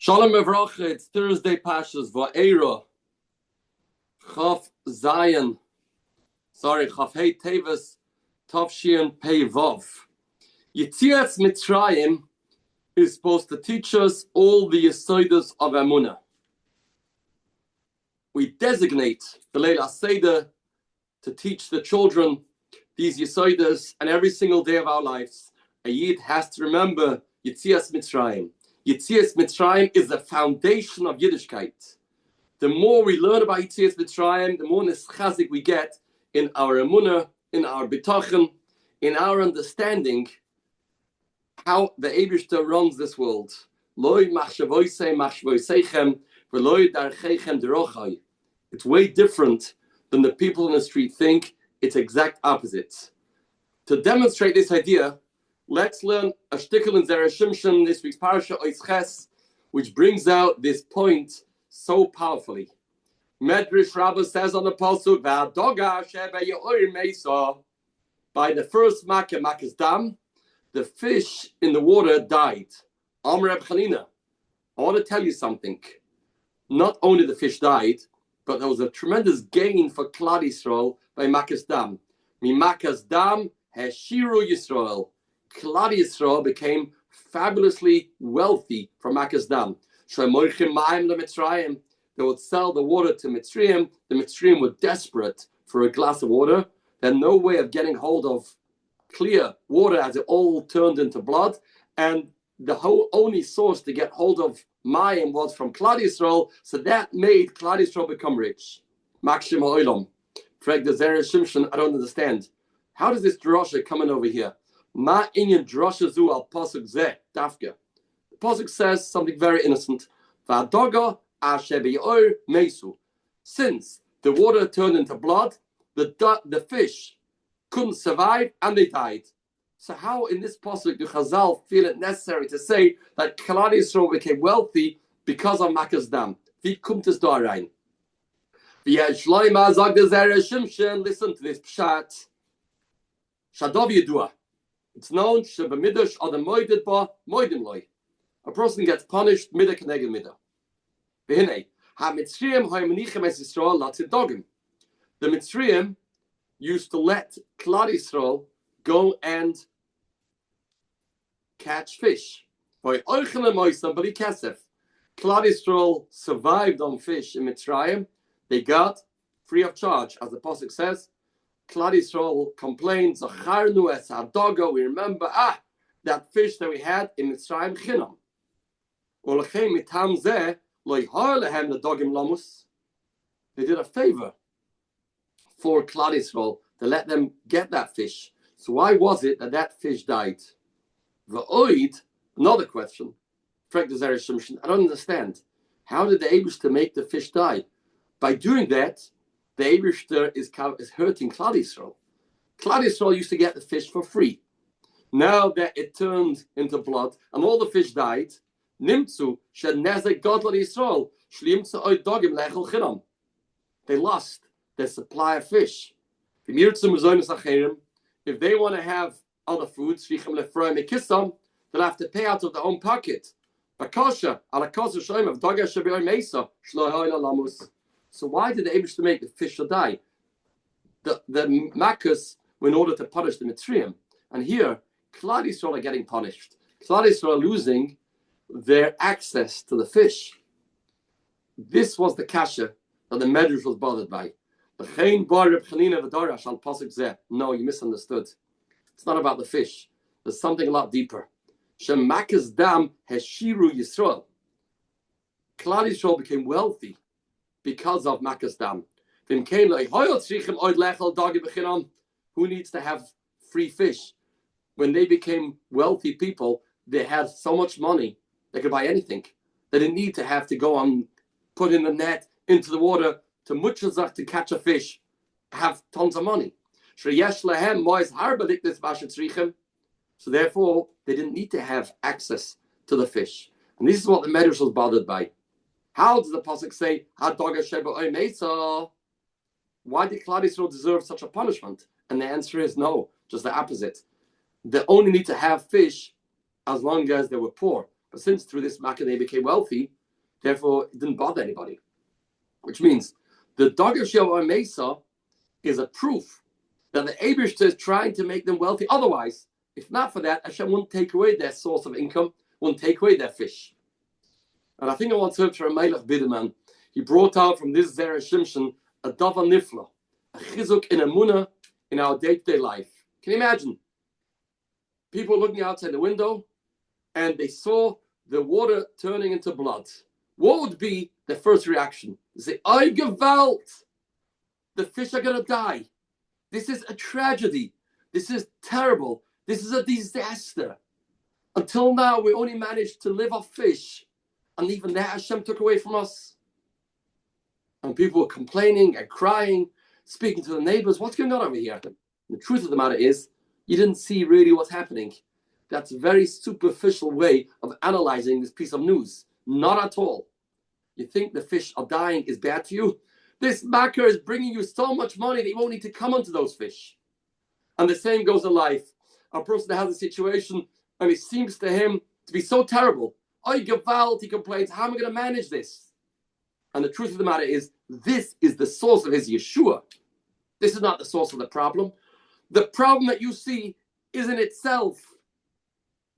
Shalom Evrocha, it's Thursday Pashas, Vaera, Chaf Hei Teves, Tavshin Pei Vav. Yetzias Mitzrayim is supposed to teach us all the Yesodas of Emunah. We designate the Leila Seder to teach the children these Yesodas, and every single day of our lives, a Yid has to remember Yetzias Mitzrayim. Yetzias Mitzrayim is the foundation of Yiddishkeit. The more we learn about Yetzias Mitzrayim, the more nischazik we get in our emunah, in our bitachon, in our understanding how the Eibishter runs this world. Loi machshavoisei machshavoiseichem v'loi darcheichem derochai. It's way different than the people in the street think. It's exact opposite. To demonstrate this idea, let's learn a shtickle in Zera Shimshon, this week's parasha, Ois Ches, which brings out this point so powerfully. Medrash Rabbah says on the pasuk, "V'adoga shebe ye'or meisa." By the first makas dam, the fish in the water died. Amar Reb Chanina, I want to tell you something. Not only the fish died, but there was a tremendous gain for Klal Yisrael by makas dam. Mi makas dam Shiur Yisrael. Klal Yisrael became fabulously wealthy from makas dam. Mayim Mitzrayim. They would sell the water to Mitzrayim. The Mitzrayim were desperate for a glass of water. They had no way of getting hold of clear water as it all turned into blood. And the whole only source to get hold of Mayim was from Klal Yisrael. So that made Klal Yisrael become rich. Makshim ha'olam. Frag the Zera Shimshon, I don't understand. How does this drasha come in over here? Ma inyan drasha zu al pasuk zeh dafka. The pasuk says something very innocent. V'adoga asher be'or meisu. Since the water turned into blood, the fish couldn't survive and they died. So how in this pasuk do Chazal feel it necessary to say that Klal Yisrael became wealthy because of makas dam? Wie kommt es da rein? V'yeshloima zog the Zera Shimshon. Listen to this pshat. Shadov yedua. It's known shebamidash adam moided ba moidim loy. A person gets punished midah keneged midah. V'hinei ha-Mitzrayim ha'ymenichem es Yisrael latzidogim. The Mitzrayim used to let Klal Yisrael go and catch fish. Klal Yisrael survived on fish in Mitzrayim. They got free of charge, as the pasuk says. Klal Yisrael complains, we remember that fish that we had in Mitzrayim chinam. They did a favor for Klal Yisrael to let them get that fish. So why was it that fish died? Another question. I don't understand. How did the Eibishter make the fish die? By doing that, the Eibishter is hurting Klal Yisrael. Klal Yisrael used to get the fish for free. Now that it turned into blood and all the fish died, Nimtzu shenezek godlad Yisrael shlimtzu oid dogim lechel chinam. They lost their supply of fish. If they want to have other foods, they'll have to pay out of their own pocket. So why did the Eibishter make the fish to die? The makas were in order to punish the Mitzrayim. And here, Klal Yisrael are getting punished. Klal Yisrael are losing their access to the fish. This was the kasha that the Medrash was bothered by. No, you misunderstood. It's not about the fish. There's something a lot deeper. Shemakas dam Shiur Yisrael. Klal Yisrael became wealthy because of makas dam. Who needs to have free fish? When they became wealthy people, they had so much money they could buy anything. They didn't need to have to go and put in a net into the water to catch a fish, have tons of money. So therefore, they didn't need to have access to the fish. And this is what the Medrash was bothered by. How does the pasuk say, why did Klal Yisrael deserve such a punishment? And the answer is no, just the opposite. They only need to have fish as long as they were poor. But since through this makkah they became wealthy, therefore it didn't bother anybody. Which means the Dagger Shoavei Mesa is a proof that the Eibishter is trying to make them wealthy. Otherwise, if not for that, Hashem wouldn't take away their source of income, wouldn't take away their fish. And I think I once heard from a Melech Biderman, he brought out from this Zera Shimshon a Dava Nifla, a chizuk in Emunah in our day-to-day life. Can you imagine? People looking outside the window and they saw the water turning into blood. What would be the first reaction? They say, "Ay gewalt! The fish are going to die. This is a tragedy. This is terrible. This is a disaster." Until now, we only managed to live off fish. And even that Hashem took away from us. And people were complaining and crying, speaking to the neighbors. What's going on over here? The truth of the matter is, you didn't see really what's happening. That's a very superficial way of analyzing this piece of news. Not at all. You think the fish are dying is bad for you? This makkah is bringing you so much money that you won't need to come onto those fish. And the same goes in life. A person that has a situation and it seems to him to be so terrible. Oh, gewalt, he complains, how am I going to manage this? And the truth of the matter is, this is the source of his Yeshua. This is not the source of the problem. The problem that you see is in itself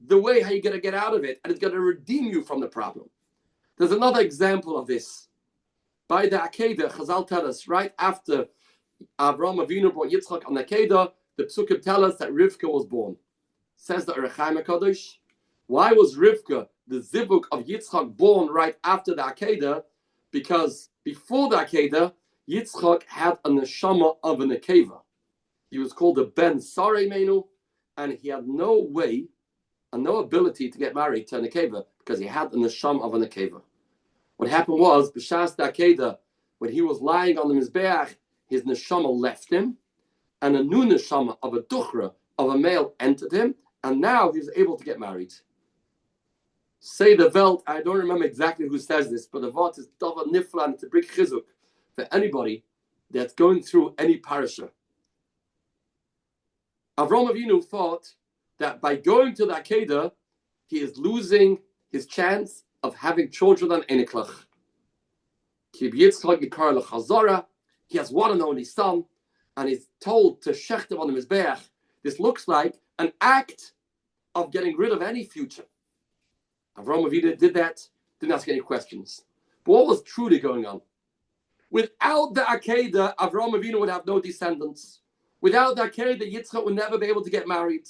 the way how you're going to get out of it, and it's going to redeem you from the problem. There's another example of this. By the Akedah, Chazal tell us, right after Avraham Avinu brought Yitzchak on the Akedah, the Psukim tell us that Rivka was born. Says the Erechaim HaKadosh. Why was Rivka, the Zivuk of Yitzchak, born right after the Akedah? Because before the Akedah, Yitzchak had a neshama of a nekeva. He was called a Ben Sarei Menu, and he had no way and no ability to get married to a nekeva because he had a neshama of a nekeva. What happened was, b'shas the Akedah, when he was lying on the Mizbeach, his neshama left him, and a new neshama of a duchra, of a male, entered him, and now he was able to get married. Say the Welt, I don't remember exactly who says this, but the Wort is Dava Niflan to bring chizuk for anybody that's going through any parasha. Avraham Avinu thought that by going to the Akedah, he is losing his chance of having children on Eniklach. He has one and only son, and he's told to shecht him on the Mizbeach. This looks like an act of getting rid of any future. Avraham Avinu did that, didn't ask any questions. But what was truly going on? Without the Akedah, Avraham Avinu would have no descendants. Without the Akedah, Yitzchak would never be able to get married.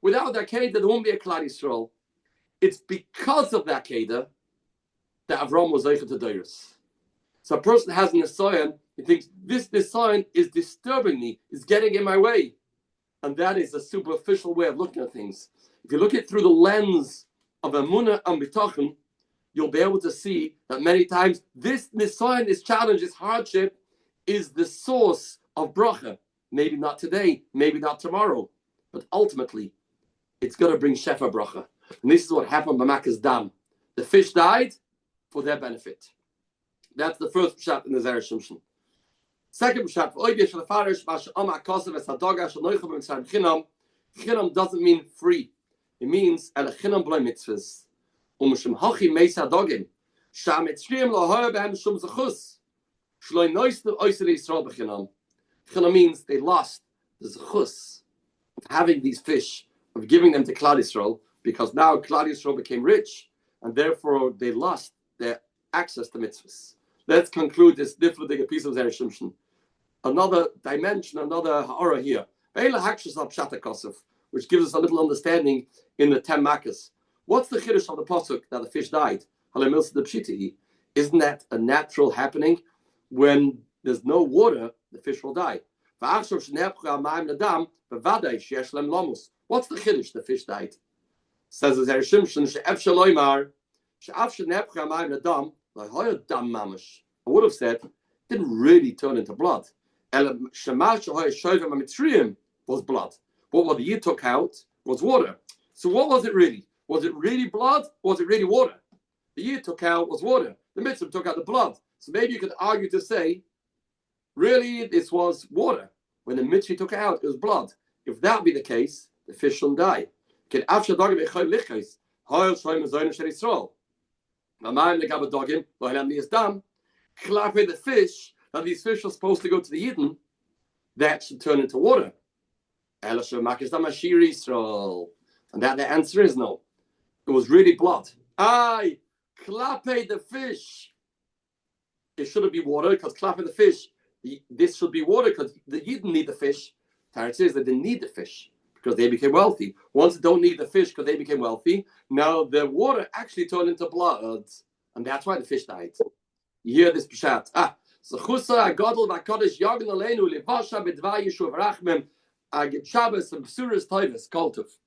Without the Akedah, there won't be a Klal Yisrael. It's because of the Akedah that Avraham was Zeicher to Deiros. So a person has a Nisayan, he thinks, this Nisayan is disturbing me, is getting in my way. And that is a superficial way of looking at things. If you look at it through the lens of Emunah and Bitachon, you'll be able to see that many times this Nisayan, this challenge, this hardship is the source of bracha. Maybe not today, maybe not tomorrow, but ultimately it's going to bring Shefa bracha. And this is what happened by Makkah's Dam. The fish died for their benefit. That's the first pshat in the Zera Shimshon. Second pshat, Chinam doesn't mean free. It means chinam b'lei mitzvahs. U'mishum hachi meisa dogim. Sha'amitzriyim lo'hoya b'hem shum zechus. Shloi noisnu oisel Yisrael b'chinam. Chinam means they lost the zechus of having these fish, of giving them to Klal Yisrael, because now Klal Yisrael became rich, and therefore they lost their access to mitzvahs. Let's conclude this different piece of Zera Shimshon. Another dimension, another ha'ara here. Ve'ela hakshus al pshat HaKosov, which gives us a little understanding in the 10 Makkos. What's the chiddush of the pasuk that the fish died? Isn't that a natural happening? When there's no water, the fish will die. What's the chiddush? The fish died. Says the Zera Shimshon, I would have said, didn't really turn into blood. Was blood. But what the Yid took out was water. So what was it really? Was it really blood? Or was it really water? The Yid took out was water. The Mitzvah took out the blood. So maybe you could argue to say, really, this was water. When the Mitzvah took out, it was blood. If that be the case, the fish shouldn't die. Hoil Shoim Zoin Shel Yisrael. Mayim legab dogim lo helam niyas dam. Klape the fish that these fish are supposed to go to the Yidden, that should turn into water. And that the answer is no. It was really blood. Aye, klape the fish. It shouldn't be water because klape the fish. This should be water because the Yidden need the fish. Tarot says they didn't need the fish because they became wealthy. Once they don't need the fish because they became wealthy, now the water actually turned into blood, and that's why the fish died. You hear this pshat? So chusa agadol v'akadosh yagen aleinu levasha b'dvar yeshuv rachmem agid Shabbos and b'suras toivus koltuf.